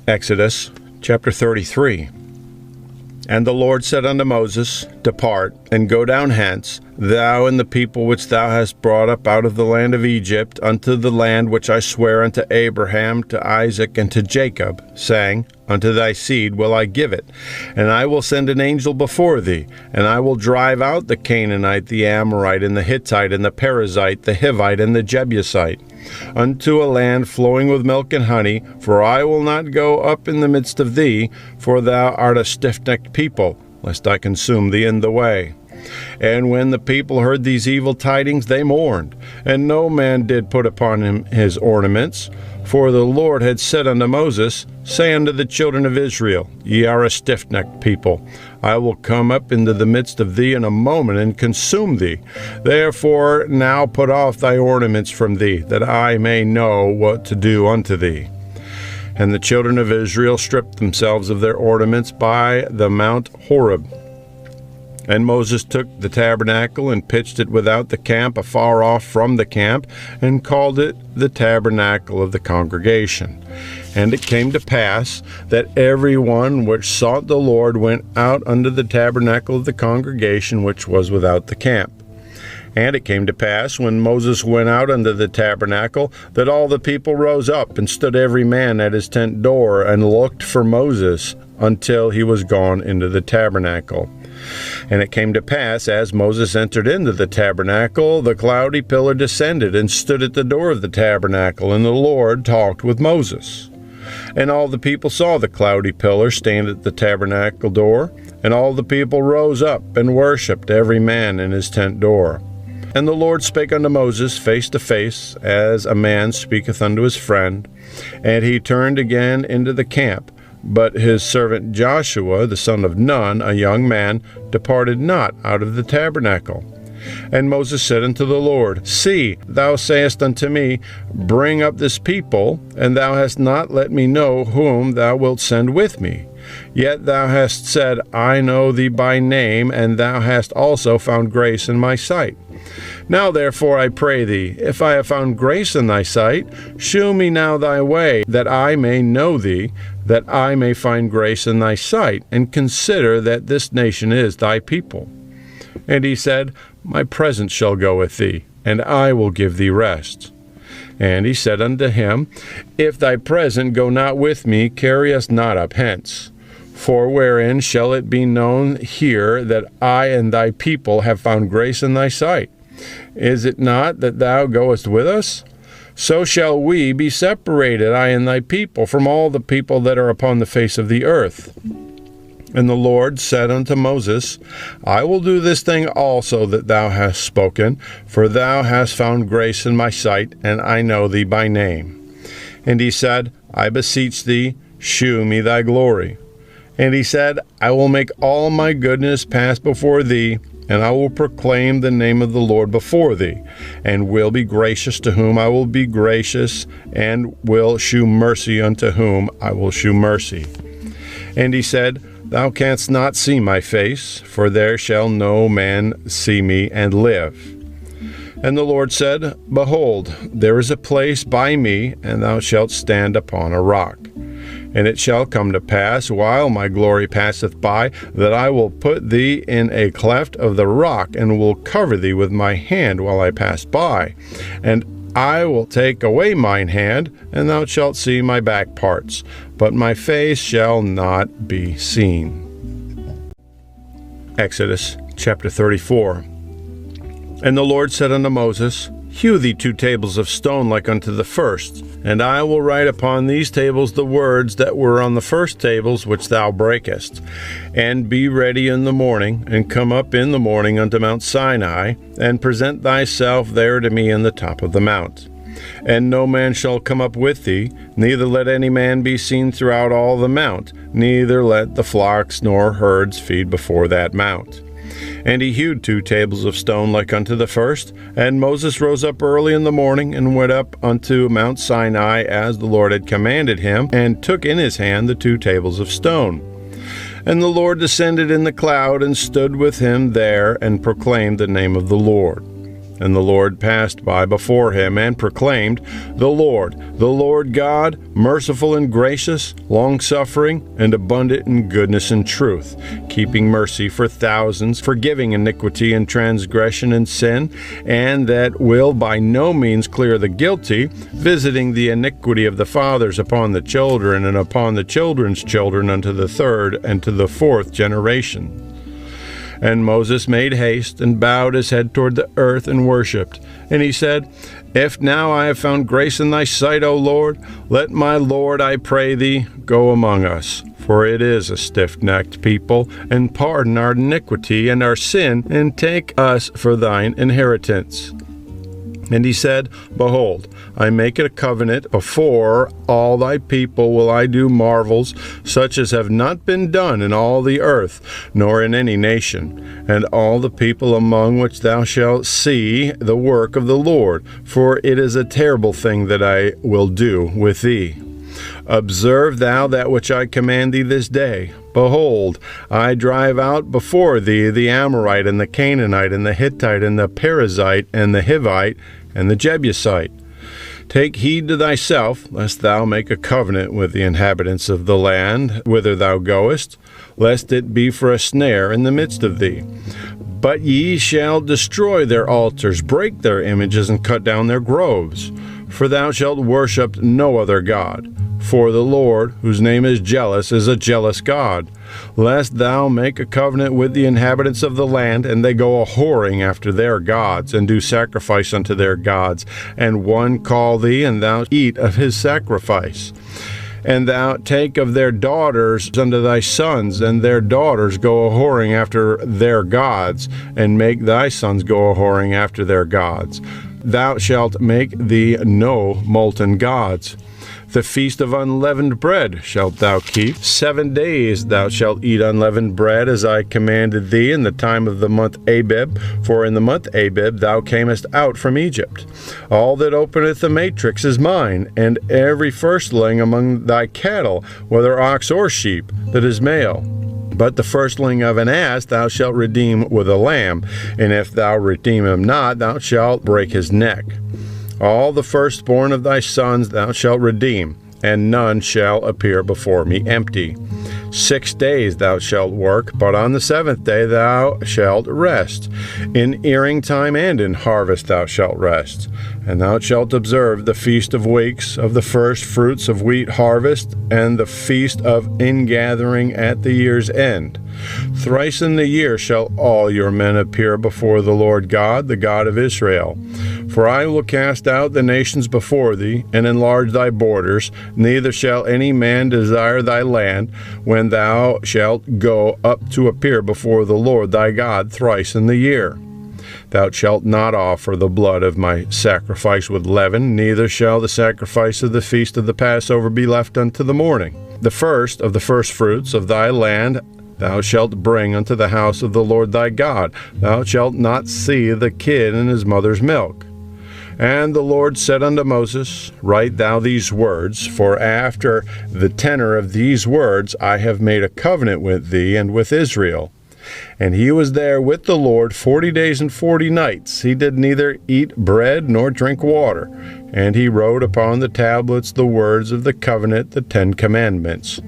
Exodus chapter 33. And the Lord said unto Moses, Depart, and go down hence, thou and the people which thou hast brought up out of the land of Egypt, unto the land which I swear unto Abraham, to Isaac, and to Jacob, saying, Unto thy seed will I give it, and I will send an angel before thee, and I will drive out the Canaanite, the Amorite, and the Hittite, and the Perizzite, the Hivite, and the Jebusite, unto a land flowing with milk and honey, for I will not go up in the midst of thee, for thou art a stiffnecked people, lest I consume thee in the way. And when the people heard these evil tidings, they mourned, and no man did put upon him his ornaments. For the Lord had said unto Moses, Say unto the children of Israel, Ye are a stiffnecked people. I will come up into the midst of thee in a moment, and consume thee. Therefore now put off thy ornaments from thee, that I may know what to do unto thee. And the children of Israel stripped themselves of their ornaments by the mount Horeb. And Moses took the tabernacle and pitched it without the camp, afar off from the camp, and called it the tabernacle of the congregation. And it came to pass that every one which sought the Lord went out unto the tabernacle of the congregation which was without the camp. And it came to pass, when Moses went out unto the tabernacle, that all the people rose up, and stood every man at his tent door, and looked for Moses, until he was gone into the tabernacle. And it came to pass, as Moses entered into the tabernacle, the cloudy pillar descended, and stood at the door of the tabernacle, and the Lord talked with Moses. And all the people saw the cloudy pillar stand at the tabernacle door, and all the people rose up, and worshipped every man in his tent door. And the Lord spake unto Moses face to face, as a man speaketh unto his friend. And he turned again into the camp. But his servant Joshua, the son of Nun, a young man, departed not out of the tabernacle. And Moses said unto the Lord, See, thou sayest unto me, Bring up this people, and thou hast not let me know whom thou wilt send with me. Yet thou hast said, I know thee by name, and thou hast also found grace in my sight. Now therefore I pray thee, if I have found grace in thy sight, shew me now thy way, that I may know thee, that I may find grace in thy sight, and consider that this nation is thy people. And he said, My presence shall go with thee, and I will give thee rest. And he said unto him, If thy present go not with me, carry us not up hence. For wherein shall it be known here that I and thy people have found grace in thy sight? Is it not that thou goest with us? So shall we be separated, I and thy people, from all the people that are upon the face of the earth. And the Lord said unto Moses, I will do this thing also that thou hast spoken, for thou hast found grace in my sight, and I know thee by name. And he said, I beseech thee, shew me thy glory. And he said, I will make all my goodness pass before thee, and I will proclaim the name of the Lord before thee, and will be gracious to whom I will be gracious, and will shew mercy unto whom I will shew mercy. And he said, Thou canst not see my face, for there shall no man see me and live. And the Lord said, Behold, there is a place by me, and thou shalt stand upon a rock. And it shall come to pass, while my glory passeth by, that I will put thee in a cleft of the rock, and will cover thee with my hand while I pass by. And I will take away mine hand, and thou shalt see my back parts, but my face shall not be seen. Exodus chapter 34. And the Lord said unto Moses, Hew thee 2 tables of stone like unto the first, and I will write upon these tables the words that were on the first tables which thou breakest. And be ready in the morning, and come up in the morning unto Mount Sinai, and present thyself there to me in the top of the mount. And no man shall come up with thee, neither let any man be seen throughout all the mount, neither let the flocks nor herds feed before that mount. And he hewed 2 tables of stone like unto the first. And Moses rose up early in the morning, and went up unto Mount Sinai, as the Lord had commanded him, and took in his hand the 2 tables of stone. And the Lord descended in the cloud, and stood with him there, and proclaimed the name of the Lord. And the Lord passed by before him, and proclaimed, the Lord God, merciful and gracious, long-suffering, and abundant in goodness and truth, keeping mercy for thousands, forgiving iniquity and transgression and sin, and that will by no means clear the guilty, visiting the iniquity of the fathers upon the children, and upon the children's children unto the third and to the fourth generation. And Moses made haste, and bowed his head toward the earth, and worshipped. And he said, If now I have found grace in thy sight, O Lord, let my Lord, I pray thee, go among us. For it is a stiff-necked people, and pardon our iniquity and our sin, and take us for thine inheritance. And he said, Behold, I make a covenant before all thy people will I do marvels, such as have not been done in all the earth, nor in any nation. And all the people among which thou shalt see the work of the Lord, for it is a terrible thing that I will do with thee. Observe thou that which I command thee this day. Behold, I drive out before thee the Amorite, and the Canaanite, and the Hittite, and the Perizzite, and the Hivite, and the Jebusite. Take heed to thyself, lest thou make a covenant with the inhabitants of the land whither thou goest, lest it be for a snare in the midst of thee. But ye shall destroy their altars, break their images, and cut down their groves. For thou shalt worship no other God. For the Lord, whose name is jealous, is a jealous God. Lest thou make a covenant with the inhabitants of the land, and they go a-whoring after their gods, and do sacrifice unto their gods, and one call thee, and thou eat of his sacrifice. And thou take of their daughters unto thy sons, and their daughters go a-whoring after their gods, and make thy sons go a-whoring after their gods. Thou shalt make thee no molten gods. The feast of unleavened bread shalt thou keep. 7 days thou shalt eat unleavened bread, as I commanded thee in the time of the month Abib. For in the month Abib thou camest out from Egypt. All that openeth the matrix is mine, and every firstling among thy cattle, whether ox or sheep, that is male. But the firstling of an ass thou shalt redeem with a lamb, and if thou redeem him not, thou shalt break his neck. All the firstborn of thy sons thou shalt redeem, and none shall appear before me empty. 6 days thou shalt work, but on the 7th day thou shalt rest. In earing time and in harvest thou shalt rest. And thou shalt observe the feast of weeks, of the first fruits of wheat harvest, and the feast of ingathering at the year's end. Thrice in the year shall all your men appear before the Lord God, the God of Israel. For I will cast out the nations before thee, and enlarge thy borders, neither shall any man desire thy land, when thou shalt go up to appear before the Lord thy God thrice in the year. Thou shalt not offer the blood of my sacrifice with leaven, neither shall the sacrifice of the feast of the Passover be left unto the morning. The first of the firstfruits of thy land thou shalt bring unto the house of the Lord thy God. Thou shalt not see the kid in his mother's milk. And the Lord said unto Moses, Write thou these words, for after the tenor of these words I have made a covenant with thee and with Israel. And he was there with the Lord 40 days and 40 nights. He did neither eat bread nor drink water. And he wrote upon the tablets the words of the covenant, the 10 commandments.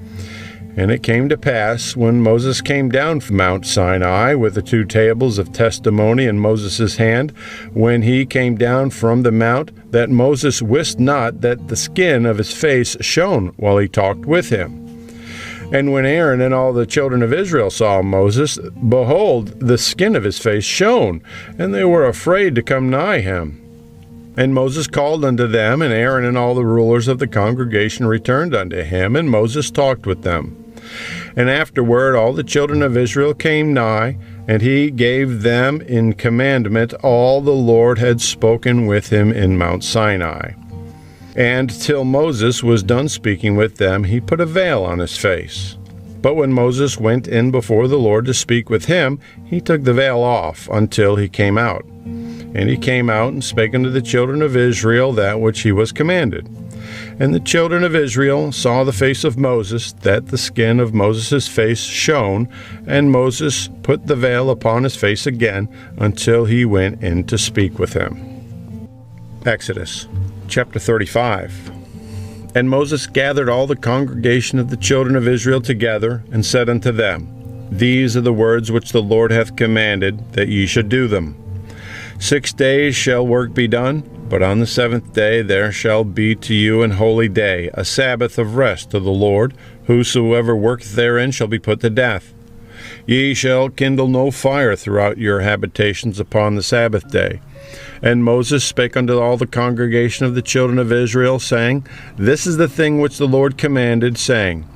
And it came to pass, when Moses came down from Mount Sinai with the 2 tables of testimony in Moses' hand, when he came down from the mount, that Moses wist not that the skin of his face shone while he talked with him. And when Aaron and all the children of Israel saw Moses, behold, the skin of his face shone, and they were afraid to come nigh him. And Moses called unto them, and Aaron and all the rulers of the congregation returned unto him, and Moses talked with them. And afterward all the children of Israel came nigh, and he gave them in commandment all the Lord had spoken with him in Mount Sinai. And till Moses was done speaking with them, he put a veil on his face. But when Moses went in before the Lord to speak with him, he took the veil off until he came out. And he came out and spake unto the children of Israel that which he was commanded. And the children of Israel saw the face of Moses, that the skin of Moses' face shone, and Moses put the veil upon his face again until he went in to speak with him. Exodus chapter 35. And Moses gathered all the congregation of the children of Israel together, and said unto them, These are the words which the Lord hath commanded, that ye should do them. 6 days shall work be done, but on the 7th day there shall be to you an holy day, a Sabbath of rest to the Lord. Whosoever worketh therein shall be put to death. Ye shall kindle no fire throughout your habitations upon the Sabbath day. And Moses spake unto all the congregation of the children of Israel, saying, This is the thing which the Lord commanded, saying,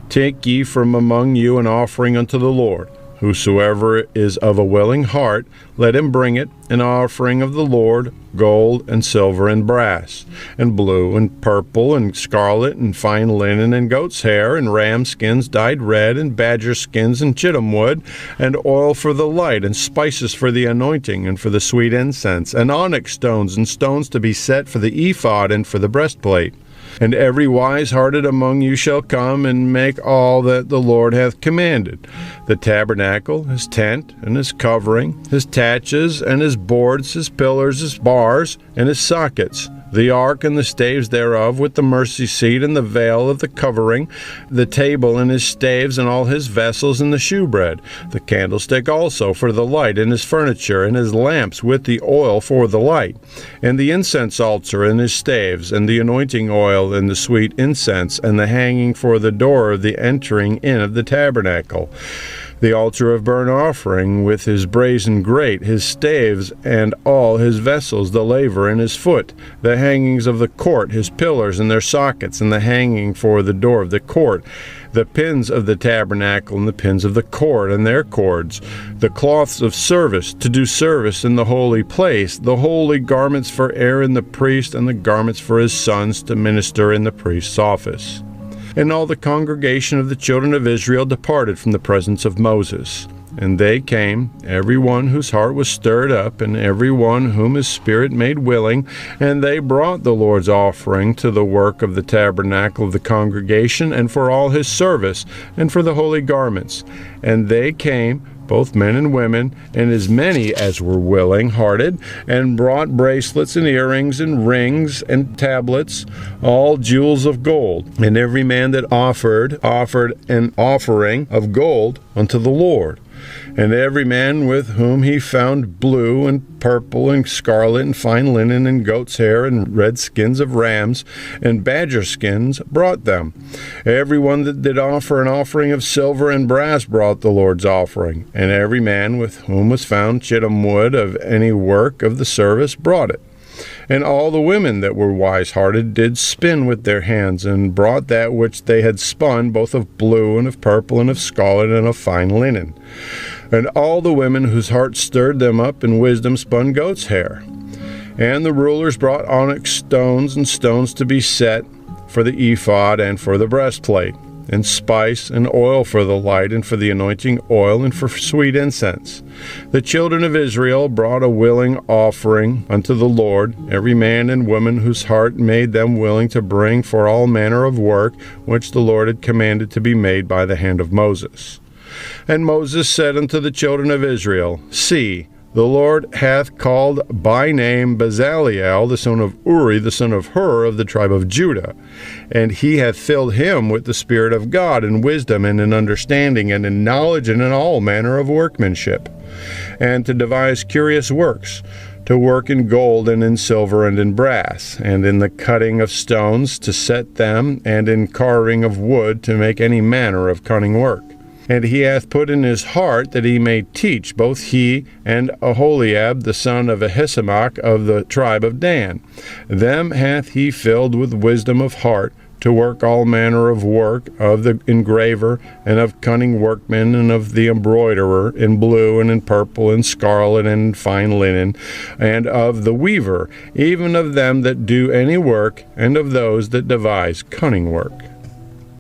Take ye from among you an offering unto the Lord. Whosoever is of a willing heart, let him bring it, an offering of the Lord, gold and silver and brass, and blue and purple and scarlet and fine linen and goat's hair and ram skins dyed red and badger skins and shittim wood, and oil for the light, and spices for the anointing and for the sweet incense, and onyx stones and stones to be set for the ephod and for the breastplate. And every wise-hearted among you shall come and make all that the Lord hath commanded: the tabernacle, his tent, and his covering, his taches, and his boards, his pillars, his bars, and his sockets, the ark and the staves thereof, with the mercy seat and the veil of the covering, the table and his staves and all his vessels, and the shewbread, the candlestick also for the light, and his furniture, and his lamps with the oil for the light, and the incense altar and his staves, and the anointing oil and the sweet incense, and the hanging for the door of the entering in of the tabernacle, the altar of burnt offering with his brazen grate, his staves, and all his vessels, the laver and his foot, the hangings of the court, his pillars and their sockets, and the hanging for the door of the court, the pins of the tabernacle and the pins of the court and their cords, the cloths of service to do service in the holy place, the holy garments for Aaron the priest, and the garments for his sons to minister in the priest's office. And all the congregation of the children of Israel departed from the presence of Moses. And they came, every one whose heart was stirred up, and every one whom his spirit made willing, and they brought the Lord's offering to the work of the tabernacle of the congregation, and for all his service, and for the holy garments. And they came, both men and women, and as many as were willing-hearted, and brought bracelets and earrings and rings and tablets, all jewels of gold. And every man that offered an offering of gold unto the Lord. And every man with whom he found blue and purple and scarlet and fine linen and goat's hair and red skins of rams and badger skins brought them. Every one that did offer an offering of silver and brass brought the Lord's offering. And every man with whom was found shittim wood of any work of the service brought it. And all the women that were wise-hearted did spin with their hands, and brought that which they had spun, both of blue and of purple and of scarlet and of fine linen. And all the women whose hearts stirred them up in wisdom spun goat's hair. And the rulers brought onyx stones and stones to be set for the ephod and for the breastplate, and spice and oil for the light, and for the anointing oil, and for sweet incense. The children of Israel brought a willing offering unto the Lord, every man and woman whose heart made them willing to bring for all manner of work, which the Lord had commanded to be made by the hand of Moses. And Moses said unto the children of Israel, See, the Lord hath called by name Bezaleel, the son of Uri, the son of Hur, of the tribe of Judah. And he hath filled him with the Spirit of God, in wisdom, and in understanding, and in knowledge, and in all manner of workmanship, and to devise curious works, to work in gold, and in silver, and in brass, and in the cutting of stones, to set them, and in carving of wood, to make any manner of cunning work. And he hath put in his heart that he may teach, both he and Aholiab the son of Ahisamach of the tribe of Dan. Them hath he filled with wisdom of heart, to work all manner of work of the engraver, and of cunning workmen, and of the embroiderer, in blue, and in purple, and scarlet, and in fine linen, and of the weaver, even of them that do any work, and of those that devise cunning work.